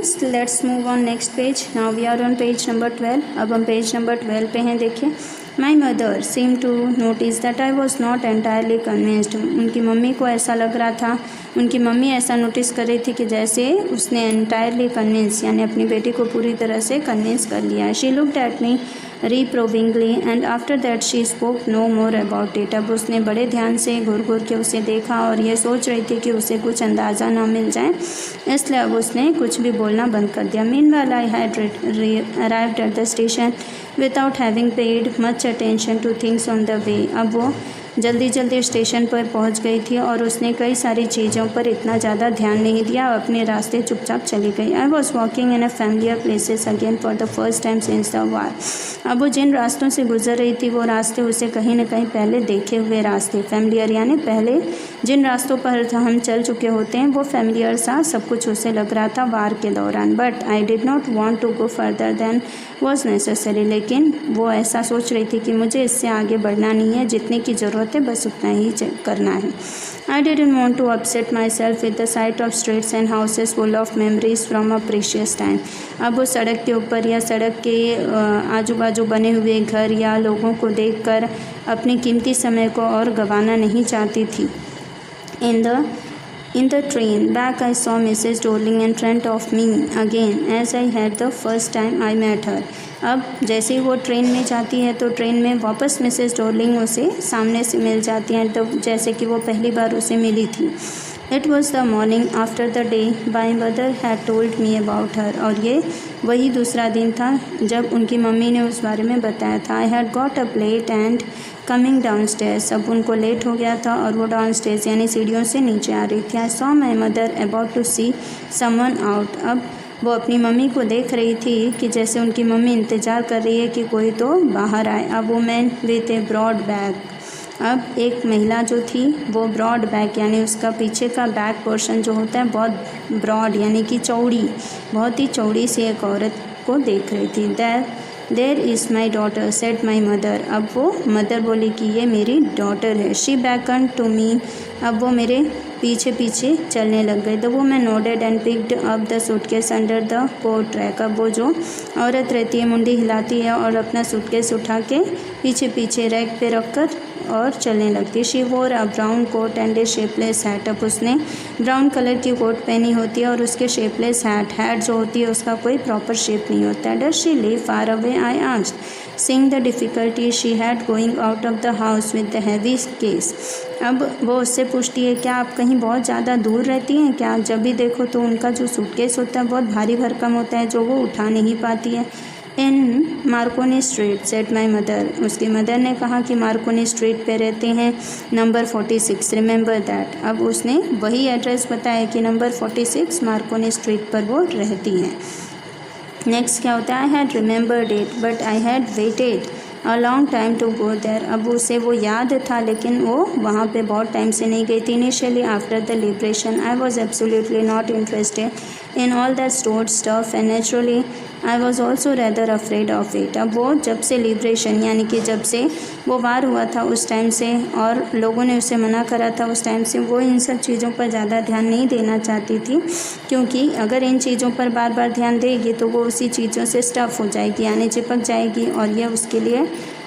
Next let's move on next page. Now we are on page number 12। अब हम page number 12 पे हैं। देखिए, my mother seem to notice that I was not entirely convinced. उनकी mummy को ऐसा लग रहा था, उनकी मम्मी ऐसा नोटिस कर रही थी कि जैसे उसने एंटायरली कन्विंस यानी अपनी बेटी को पूरी तरह से कन्विंस कर लिया। She looked at me reprovingly and after that she spoke no more about it. अब उसने बड़े ध्यान से घूर घूर के उसे देखा और ये सोच रही थी कि उसे कुछ अंदाज़ा ना मिल जाए, इसलिए अब उसने कुछ भी बोलना बंद कर दिया। Meanwhile I had arrived at the station without having paid much attention two things on the way. अब वो जल्दी जल्दी स्टेशन पर पहुंच गई थी और उसने कई सारी चीज़ों पर इतना ज़्यादा ध्यान नहीं दिया, अपने रास्ते चुपचाप चली गई। I was walking in a familiar places again for the first time since the war. अब वो जिन रास्तों से गुजर रही थी वो रास्ते उसे कहीं न कहीं पहले देखे हुए रास्ते, फैमिलियर यानी पहले जिन रास्तों पर हम चल चुके होते हैं वो फैमिलियर सा सब कुछ उसे लग रहा था वार के दौरान। But I did not want to go further than was necessary. लेकिन वो ऐसा सोच रही थी कि मुझे इससे आगे बढ़ना नहीं है, जितने की ज़रूरत है बस उतना ही करना है। I didn't want to upset myself with the sight of streets and houses full of memories from a precious time। अब वो सड़क के ऊपर या सड़क के आजू बाजू बने हुए घर या लोगों को देखकर अपने कीमती समय को और गंवाना नहीं चाहती थी। In the train back I saw Mrs. Dorling in front of me again as I had the first time I met her। अब जैसे ही वो ट्रेन में जाती है तो ट्रेन में वापस मिसेस डॉर्लिंग उसे सामने से मिल जाती हैं, तो जैसे कि वो पहली बार उसे मिली थी। It was the morning after the day my mother had told me about her. और ये वही दूसरा दिन था जब उनकी मम्मी ने उस बारे में बताया था। I had got up late and coming down stairs. अब उनको लेट हो गया था और वो डाउन स्टेयर्स यानी सीढ़ियों से नीचे आ रही थी। I saw my mother about to see someone out. अब वो अपनी मम्मी को देख रही थी कि जैसे उनकी मम्मी इंतज़ार कर रही है कि कोई तो बाहर आए। अब वो man with a broad bag. अब एक महिला जो थी वो ब्रॉड बैक यानी उसका पीछे का बैक पोर्शन जो होता है बहुत ब्रॉड यानी कि चौड़ी, बहुत ही चौड़ी सी एक औरत को देख रही थी। There is my daughter said my mother. अब वो मदर बोली कि ये मेरी डॉटर है। She beckon to me. अब वो मेरे पीछे पीछे चलने लग गई। The woman nodded and picked up the suitcase under the coat rack. अब वो जो औरत रहती है मुंडी हिलाती है और अपना सूटकेस उठा के पीछे पीछे रैक पे रख कर और चलने लगती है। She wore a brown coat and a shapeless hat. अब उसने ब्राउन कलर की कोट पहनी होती है और उसके शेपलेस हैट जो होती है उसका कोई प्रॉपर शेप नहीं होता है। Does she live far away I asked, seeing the difficulty she had going out of the house with the heavy case। अब वो उससे पूछती है क्या आप कहीं बहुत ज़्यादा दूर रहती हैं क्या? जब भी देखो तो उनका जो सूटकेस होता है बहुत भारी भरकम होता है जो वो उठा नहीं पाती है। In Marconi street said my mother. उसकी मदर ने कहा कि मार्कोनी स्ट्रीट पे रहते हैं नंबर 46, रिमेंबर दैट। अब उसने वही एड्रेस बताया कि नंबर 46 मार्कोनी स्ट्रीट पर वो रहती हैं। नेक्स्ट क्या होता है? I had remembered it but I had waited a long time to go there. अब उसे वो याद था लेकिन वो वहाँ पे बहुत टाइम से नहीं गई थी। Initially after the liberation I was absolutely not interested in all that stored stuff and naturally I was also rather afraid of it. अब वो जब से लिबरेशन यानी कि जब से वो वार हुआ था उस टाइम से और लोगों ने उसे मना करा था उस टाइम से वो इन सब चीज़ों पर ज़्यादा ध्यान नहीं देना चाहती थी, क्योंकि अगर इन चीज़ों पर बार बार ध्यान देगी तो वो उसी चीज़ों से स्टफ़ हो जाएगी यानी चिपक जाएगी और यह उसके लिए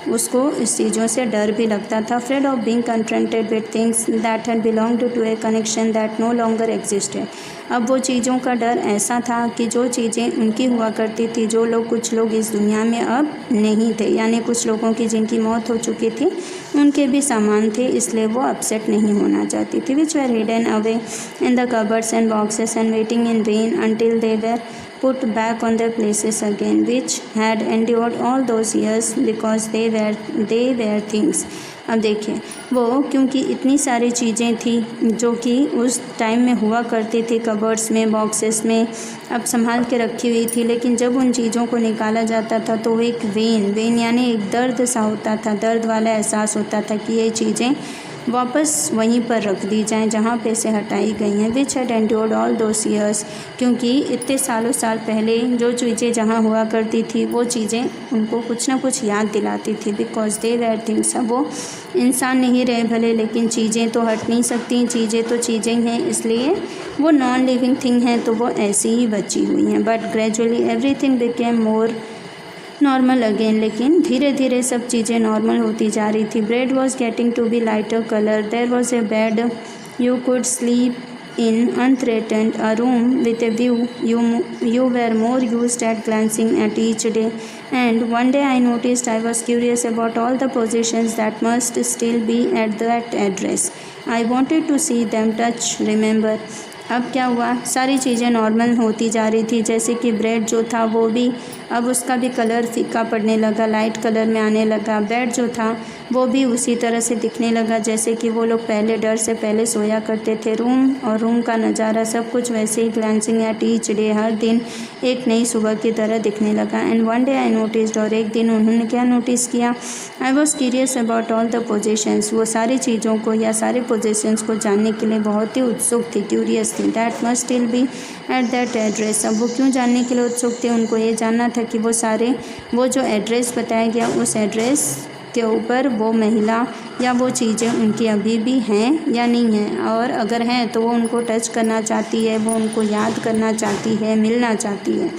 उसको इस चीज़ों से डर भी लगता था। Afraid of being confronted with things that had belonged to a connection that no longer existed. अब वो चीज़ों का डर ऐसा था कि जो चीज़ें उनकी हुआ करती थी, जो लोग कुछ लोग इस दुनिया में अब नहीं थे यानी कुछ लोगों की जिनकी मौत हो चुकी थी उनके भी सामान थे, इसलिए वो अपसेट नहीं होना चाहती थी। Which were hidden away in the cupboards and boxes and waiting in vain until they were put back on their places again, which had endured all those years because they were things। अब देखिए वो क्योंकि इतनी सारी चीज़ें थी जो कि उस टाइम में हुआ करती थी कबर्ड्स में बॉक्सेस में अब संभाल के रखी हुई थी, लेकिन जब उन चीज़ों को निकाला जाता था तो वो एक वेन यानी एक दर्द सा होता था, दर्द वाला एहसास होता था कि ये चीज़ें वापस वहीं पर रख दी जाएं जहाँ पे से हटाई गई हैं। Which had endured all those years, क्योंकि इतने सालों साल पहले जो चीज़ें जहाँ हुआ करती थी वो चीज़ें उनको कुछ ना कुछ याद दिलाती थी। बिकॉज दे वेर थिंग्स, अब वो इंसान नहीं रहे भले, लेकिन चीज़ें तो हट नहीं सकती, चीज़ें तो चीज़ें हैं, इसलिए वो नॉन लिविंग थिंग हैं तो वो ऐसी ही बची हुई हैं। But gradually everything became more normal again, लेकिन धीरे धीरे सब चीज़ें नॉर्मल होती जा रही थी। Bread was getting to be lighter colour, there was a bed you could sleep in unthreatened, a room with a view you were more used at glancing at each day. And one day I noticed I was curious about all the positions that must still be at that address. I wanted to see them, touch, remember. अब क्या हुआ, सारी चीज़ें normal होती जा रही थी, जैसे कि ब्रेड जो था वो भी अब उसका भी कलर फीका पड़ने लगा, लाइट कलर में आने लगा। बेड जो था वो भी उसी तरह से दिखने लगा जैसे कि वो लोग पहले डर से पहले सोया करते थे। रूम और रूम का नज़ारा सब कुछ वैसे ही ग्लैंसिंग एट ईच डे, हर दिन एक नई सुबह की तरह दिखने लगा। And one day I noticed, और एक दिन उन्होंने क्या नोटिस किया, I was curious about all the positions, वो सारी चीज़ों को या सारे पोजिशंस को जानने के लिए बहुत ही उत्सुक थी, क्यूरियस थी। That must still be at that address, अब वो क्यों जानने के लिए उत्सुक थे, उनको ये जानना था कि वो जो एड्रेस बताया गया उस एड्रेस के ऊपर वो महिला या वो चीज़ें उनकी अभी भी हैं या नहीं हैं, और अगर हैं तो वो उनको टच करना चाहती है, वो उनको याद करना चाहती है, मिलना चाहती है।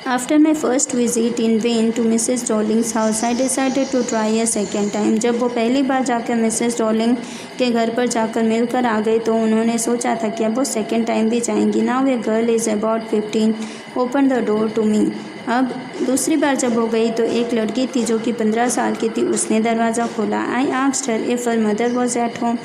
After my first visit in vain to Mrs. Dowling's house, I decided to try a second time. जब वो पहली बार जाकर मिसेस डॉलिंग के घर पर जाकर मिलकर आ गई तो उन्होंने सोचा था कि अब वो सेकेंड टाइम भी जाएंगी। Now a girl is about 15 opened the door to me. अब दूसरी बार जब वो गई तो एक लड़की थी जो कि 15 साल की थी, उसने दरवाज़ा खोला। I asked her if her mother was at home.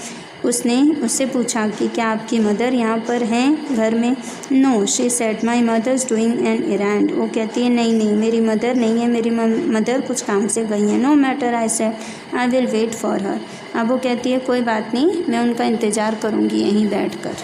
उसने उससे पूछा कि क्या आपकी मदर यहाँ पर हैं घर में। No, she said my mother's doing an errand, वो कहती है नहीं मेरी मदर नहीं है, मेरी मदर कुछ काम से गई है। No matter, I said I will wait for her. अब वो कहती है कोई बात नहीं, मैं उनका इंतज़ार करूँगी यहीं बैठ कर।